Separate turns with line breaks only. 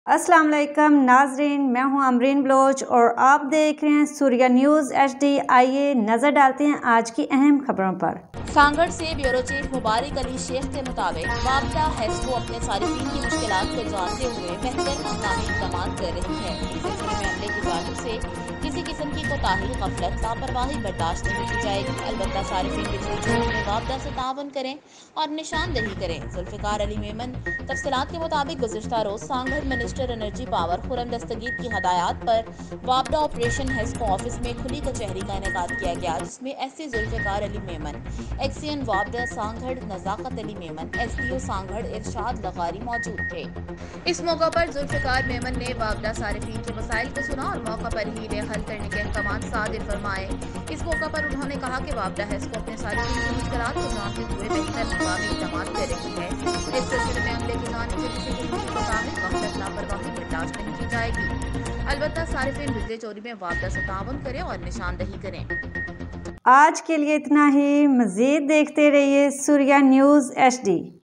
السلام علیکم ناظرین، میں ہوں امرین بلوچ اور آپ دیکھ رہے ہیں سوریہ نیوز HD۔ آئیے نظر ڈالتے ہیں آج کی اہم خبروں پر۔
سانگھڑ سے بیورو چیف مبارک علی شیخ کے مطابق وابڈا ہیسکو اپنے صارفین کی مشکلات کو جانتے ہوئے بہتر انتظامی اقدامات کر رہی ہے۔ اس سلسلے میں عملے کی جانب سے کسی قسم کی کوتاہی، غفلت، لاپرواہی برداشت نہیں کی جائے گی۔ البتہ صارفین بجلی چوری میں وابڈا سے تعاون کریں اور نشاندہی کریں۔ ذوالفقار علی میمن تفصیلات کے مطابق گزشتہ روز Sanghar minister energy power Khurram Dastgir کی ہدایات پر وابڈا آپریشن ہیسکو آفس میں کھلی کچہری کا انعقاد کیا گیا، جس میں SC ذوالفقار علی میمن، ایکسین وابڈا سانگھڑ نزاکت علی میمن، SDO سانگھڑ ارشاد لغاری موجود تھے۔ اس موقع پر ذوالفقار میمن نے وابڈا صارفین کے مسائل کو سنا اور موقع پر ہی انہیں حل کرنے کے احکامات صادر فرمائے۔ اس موقع پر انہوں نے کہا کہ وابڈا ہیسکو اپنے صارفین کی مشکلات کو جانتے ہوئے بہتر انتظامی اقدامات کر رہی ہے۔ اس سلسلے میں عملے کی جانب سے کسی قسم کی کوتاہی، غفلت، لاپرواہی برداشت نہیں کی جائے گی۔ البتہ صارفین بجلی چوری میں وابڈا سے تعاون کریں اور نشاندہی کریں۔
آج کے لیے اتنا ہی، مزید دیکھتے رہیے سوریہ نیوز HD۔